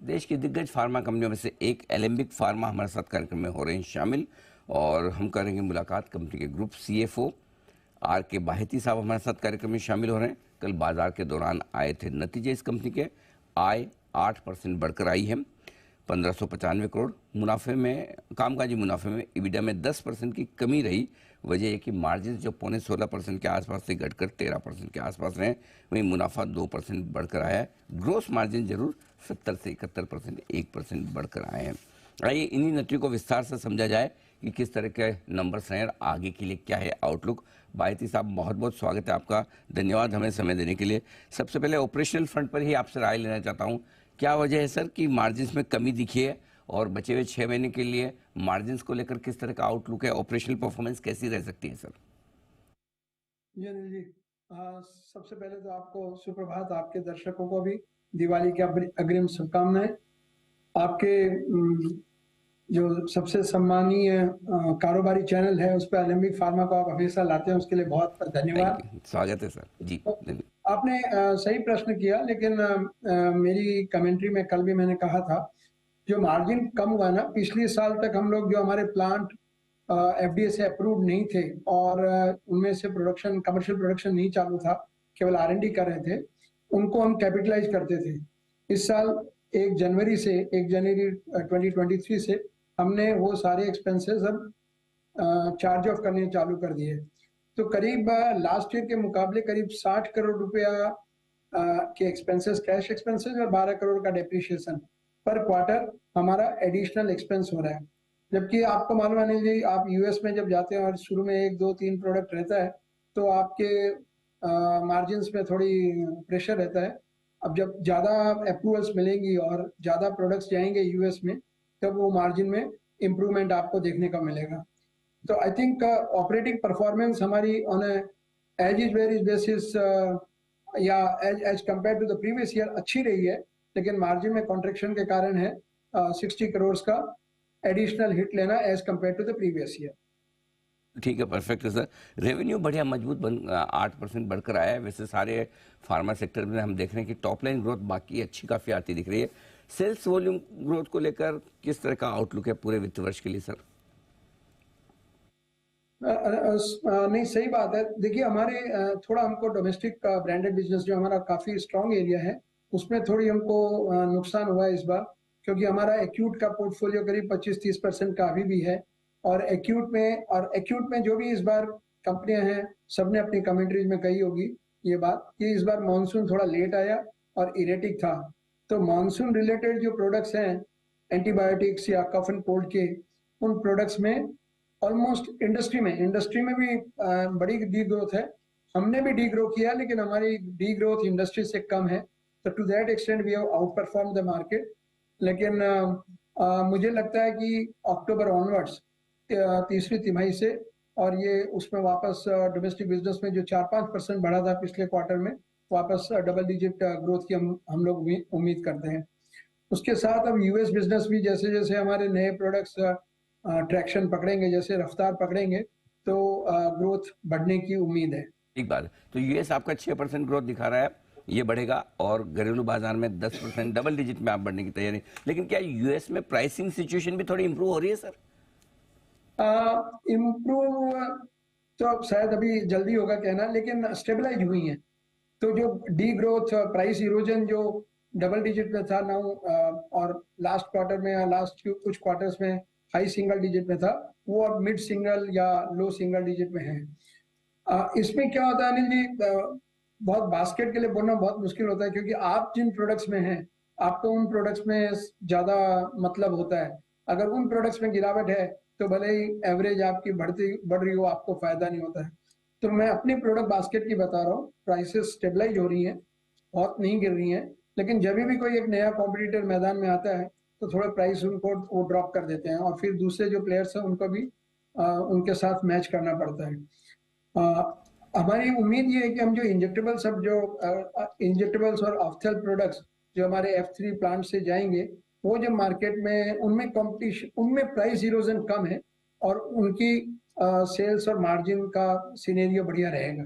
देश की दिग्गज फार्मा कंपनियों में से एक एलेम्बिक फार्मा हमारे साथ कार्यक्रम में हो रहे हैं शामिल, और हम करेंगे मुलाकात कंपनी के ग्रुप सीएफओ आर के बाहेती साहब हमारे साथ कार्यक्रम में शामिल हो रहे हैं। कल बाजार के दौरान आए थे नतीजे, इस कंपनी के आय 8% बढ़कर आई है 1595 करोड़। मुनाफे में, कामकाजी मुनाफे में इबिडा में 10% की कमी रही। वजह है कि मार्जिन जो 16.5% के आसपास से घटकर 13% के आसपास रहे, वहीं मुनाफा 2% बढ़कर आया है। ग्रोस मार्जिन जरूर 70 से 71%, 1% बढ़कर आए हैं। आइए इन्हीं नतीजों को विस्तार से समझा जाए कि किस तरह के नंबर्स हैं और आगे के लिए क्या है आउटलुक। बाहेती साहब, बहुत बहुत स्वागत है आपका, धन्यवाद हमें समय देने के लिए। सबसे पहले ऑपरेशनल फ्रंट पर ही आपसे राय लेना चाहता हूँ, क्या वजह है सर कि मार्जिन्स में कमी दिखी है, और बचे हुए 6 महीने के लिए मार्जिन्स को लेकर किस तरह का आउटलुक है, ऑपरेशनल परफॉर्मेंस कैसी रह सकती है सर? जी अनिल जी, सबसे पहले तो आपको सुप्रभात, आपके दर्शकों को भी दिवाली की अग्रिम शुभकामनाएं। आपके जो सबसे सम्मानीय कारोबारी चैनल है उस पर एलेम्बिक फार्मा को आप हमेशा लाते हैं, उसके लिए बहुत धन्यवाद। थैंक यू, स्वागत है सर जी। तो आपने सही प्रश्न किया, लेकिन मेरी कमेंट्री में कल भी मैंने कहा था, जो मार्जिन कम हुआ ना, पिछले साल तक हम लोग जो हमारे प्लांट एफडीए से अप्रूव्ड नहीं थे और उनमें से प्रोडक्शन, कमर्शियल प्रोडक्शन नहीं चालू था, केवल आर&डी कर रहे थे, उनको हम कैपिटलाइज करते थे। इस साल 1 जनवरी 2023 से हमने वो सारे एक्सपेंसेस अब चार्ज ऑफ करने चालू कर दिए। तो करीब लास्ट ईयर के मुकाबले करीब 60 करोड़ रुपया के एक्सपेंसेस, कैश एक्सपेंसेस, और 12 करोड़ का डेप्रिशिएशन पर क्वार्टर हमारा एडिशनल एक्सपेंस हो रहा है। जबकि आपको मालूम है नहीं जी, आप यूएस में जब जाते हैं और शुरू में 1, 2, 3 प्रोडक्ट रहता है तो आपके मार्जिन्स में थोड़ी प्रेशर रहता है। अब जब ज़्यादा अप्रूवल्स मिलेंगी और ज़्यादा प्रोडक्ट्स जाएंगे यूएस में, तब वो मार्जिन में इम्प्रूवमेंट आपको देखने का मिलेगा। तो आई थिंक ऑपरेटिंग परफॉर्मेंस हमारी on as is where is basis या as compare to the previous year अच्छी रही है, लेकिन मार्जिन में कॉन्ट्रेक्शन के कारण है 60 करोड़ का एडिशनल हिट लेना as compare to the previous year. ठीक है, परफेक्ट है सर। रेवेन्यू बढ़िया मजबूत 8% बढ़कर आया है। वैसे सारे फार्मा सेक्टर में हम देख रहे हैं कि टॉप लाइन ग्रोथ बाकी अच्छी काफ़ी आती दिख रही है। सेल्स वॉल्यूम ग्रोथ को लेकर किस तरह का आउटलुक है पूरे वित्त वर्ष के लिए सर? नहीं, सही बात है। देखिए, हमारे थोड़ा हमको डोमेस्टिक ब्रांडेड बिजनेस जो हमारा काफ़ी स्ट्रॉन्ग एरिया है, उसमें थोड़ी हमको नुकसान हुआ है इस बार, क्योंकि हमारा एक्यूट का पोर्टफोलियो करीब 25-30% का अभी भी है। और एक्यूट में जो भी इस बार कंपनियां हैं, सबने अपनी कमेंट्रीज में कही होगी ये बात कि इस बार मानसून थोड़ा लेट आया और इरेटिक था। तो मानसून रिलेटेड जो प्रोडक्ट्स हैं, एंटीबायोटिक्स या कफ एंड कोल्ड के, उन प्रोडक्ट्स में ऑलमोस्ट इंडस्ट्री में भी बड़ी डी ग्रोथ है। हमने भी डी ग्रो किया, लेकिन हमारी डी ग्रोथ इंडस्ट्री से कम है। तो to that extent we have outperform the market. लेकिन मुझे लगता है कि अक्टूबर ऑनवर्ड्स, तीसरी तिमाही से, और ये उसमें वापस डोमेस्टिक बिजनेस में जो 4-5% बढ़ा था पिछले क्वार्टर में, वापस डबल डिजिट ग्रोथ की हम लोग उम्मीद करते हैं। उसके साथ अब यूएस बिजनेस भी जैसे जैसे हमारे नए प्रोडक्ट्स ट्रैक्शन पकड़ेंगे, जैसे रफ्तार पकड़ेंगे, तो ग्रोथ बढ़ने की उम्मीद है। एक बात, तो यूएस आपका 6% ग्रोथ दिखा रहा है, ये बढ़ेगा, और घरेलू बाजार में 10% डबल डिजिट में आप बढ़ने की तैयारी। लेकिन क्या यूएस में प्राइसिंग सिचुएशन भी थोड़ी इंप्रूव हो रही है सर? इम्प्रूव तो शायद अभी जल्दी होगा कहना, लेकिन स्टेबलाइज हुई है। तो जो डी ग्रोथ, प्राइस इरोजन जो डबल डिजिट में था नाउ, और लास्ट क्वार्टर में या लास्ट कुछ क्वार्टर्स में हाई सिंगल डिजिट में था, वो अब मिड सिंगल या लो सिंगल डिजिट में है। इसमें क्या होता है अनिल जी, बहुत बास्केट के लिए बोलना बहुत मुश्किल होता है, क्योंकि आप जिन प्रोडक्ट्स में हैं, आपको उन प्रोडक्ट्स में ज्यादा मतलब होता है। अगर उन प्रोडक्ट्स में गिरावट है तो भले ही एवरेज आपकी बढ़ रही हो, आपको फायदा नहीं होता है। तो मैं अपने प्रोडक्ट बास्केट की बता रहा हूँ, प्राइसेस स्टेबलाइज हो रही हैं, बहुत नहीं गिर रही हैं। लेकिन जब भी कोई एक नया कॉम्पिटिटर मैदान में आता है तो थोड़ा प्राइस उनको वो ड्रॉप कर देते हैं, और फिर दूसरे जो प्लेयर्स हैं उनको भी उनके साथ मैच करना पड़ता है। हमारी उम्मीद ये है कि हम जो इंजेक्टेबल्स, अब जो इंजेक्टेबल्स और ऑफ्थेल प्रोडक्ट्स जो हमारे F3 प्लांट से जाएंगे, वो जो मार्केट में, उनमें कंपटीशन, उनमें प्राइस इरोजन कम है, और उनकी सेल्स और मार्जिन का सिनेरियो बढ़िया रहेगा।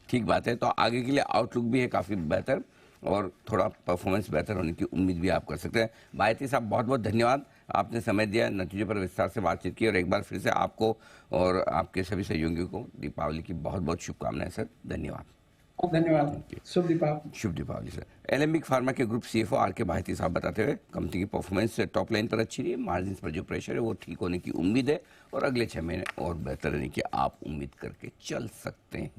ठीक बात है। तो आगे के लिए आउटलुक भी है काफ़ी बेहतर। और थोड़ा परफॉर्मेंस बेहतर होने की उम्मीद भी आप कर सकते हैं। बायती साहब, बहुत बहुत धन्यवाद, आपने समय दिया, नतीजों पर विस्तार से बातचीत की, और एक बार फिर से आपको और आपके सभी सहयोगियों को दीपावली की बहुत बहुत शुभकामनाएं सर। धन्यवाद। धन्यवाद। शुभ दीपावली। शुभ दीपावली सर। एलेंबिक फार्मा के ग्रुप सीएफओ आर के बायती साहब बताते हुए, कंपनी की परफॉर्मेंस टॉप लाइन पर अच्छी रही है, मार्जिन पर जो प्रेशर है वो ठीक होने की उम्मीद है, और अगले 6 महीने और बेहतर रहने की आप उम्मीद करके चल सकते हैं।